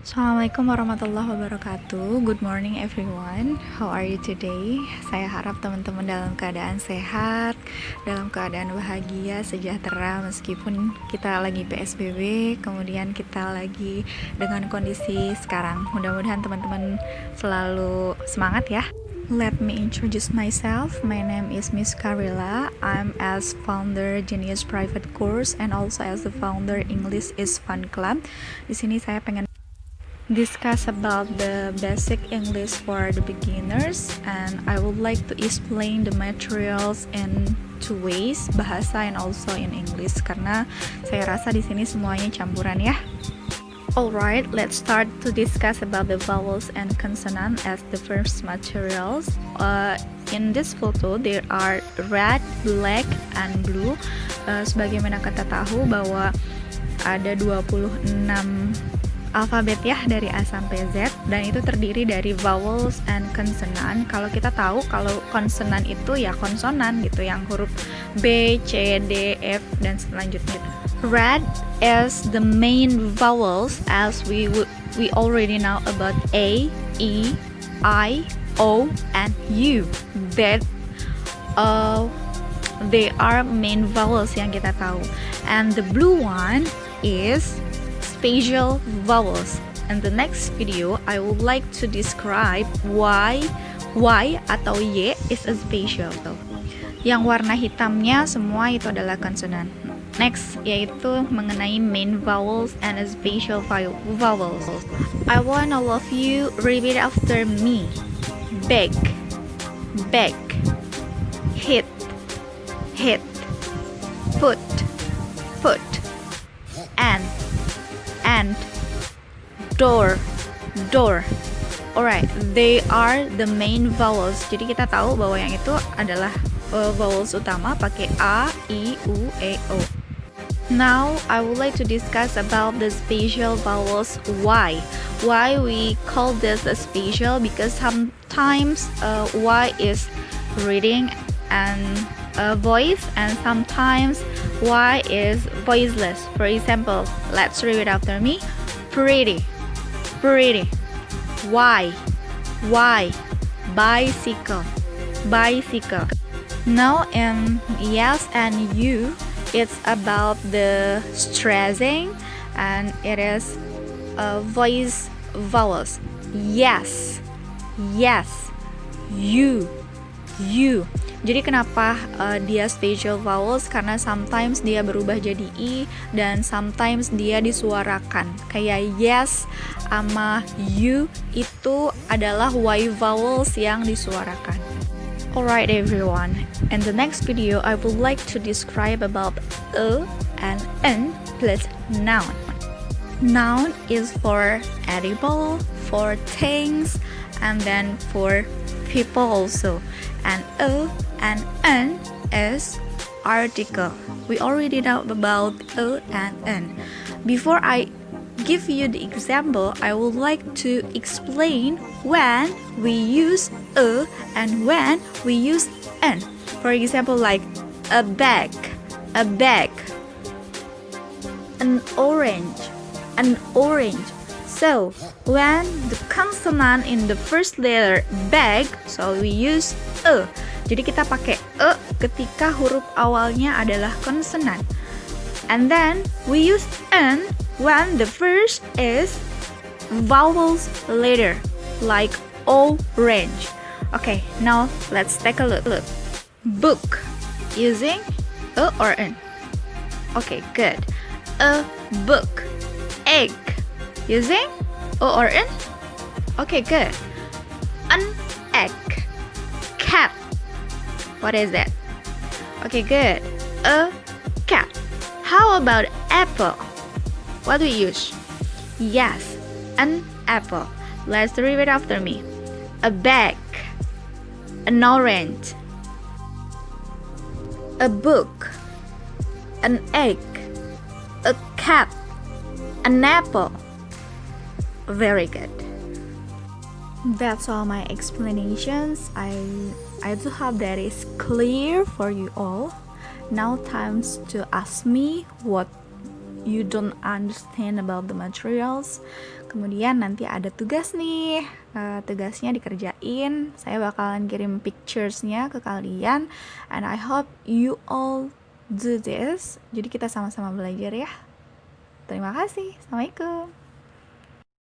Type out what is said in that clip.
Assalamualaikum warahmatullahi wabarakatuh. Good morning everyone. How are you today? Saya harap teman-teman dalam keadaan sehat, dalam keadaan bahagia, sejahtera meskipun kita lagi PSBB, kemudian kita lagi dengan kondisi sekarang. Mudah-mudahan teman-teman selalu semangat ya. Let me introduce myself. My name is Miss Carryla. I'm as founder Genius Private Course and also as the founder English is Fun Club. Di sini saya pengen discuss about the basic English for the beginners, and I would like to explain the materials in two ways, bahasa and also in English, karena saya rasa di sini semuanya campuran ya. Alright, let's start to discuss about the vowels and consonant as the first materials. In this photo, there are red, black, and blue. Sebagaimana kita tahu bahwa ada 26 alfabet ya dari A sampai Z, dan itu terdiri dari vowels and consonant. Kalau kita tahu kalau konsonan itu ya konsonan gitu, yang huruf B, C, D, F dan selanjutnya. Red is the main vowels as we already know about A, E, I, O and U. That they are main vowels yang kita tahu. And the blue one is spatial vowels. In the next video, I would like to describe why Y atau Y is a spatial. Yang warna hitamnya semua itu adalah konsonan. Next, yaitu mengenai main vowels and spatial vowels. I want all of you repeat after me. Beg, beg, hit, hit, put, put, and door, door. Alright, they are the main vowels. Jadi kita tahu bahwa yang itu adalah vowels utama pakai A, I, U, E, O. Now, I would like to discuss about the spatial vowels. Why? Why we call this a spatial? Because sometimes Y is reading and voice, and sometimes Y is voiceless. For example, let's read it after me. Pretty, pretty. Y, bicycle, bicycle. Now in yes and you, it's about the stressing, and it is voice vowels. Yes, yes, you. Jadi kenapa dia spatial vowels? Karena sometimes dia berubah jadi I, dan sometimes dia disuarakan. Kayak yes sama you itu adalah Y vowels yang disuarakan. Alright everyone, in the next video I would like to describe about a and n plus noun. Noun is for edible, for things, and then for people also. And a and n is article. We already know about a and n. Before I give you the example, I would like to explain when we use a and when we use n. For example, like a bag, an orange. So when the consonant in the first letter bag, so we use a. Jadi kita pakai e ketika huruf awalnya adalah konsonan. And then we use n when the first is vowels letter, like orange. Okay, now let's take a look. Book, using a or n. Okay, good. A book. Egg, using o or n. Okay, good. An egg. Cat. What is that? Okay, good. A cat. How about apple? What do we use? Yes, an apple. Let's repeat after me. A bag. An orange. A book. An egg. A cat. An apple. Very good. That's all my explanations. I do hope that is clear for you all. Now time to ask me what you don't understand about the materials. Kemudian nanti ada tugas nih, tugasnya dikerjain. Saya bakalan kirim pictures-nya ke kalian, and I hope you all do this. Jadi kita sama-sama belajar ya. Terima kasih. Assalamualaikum.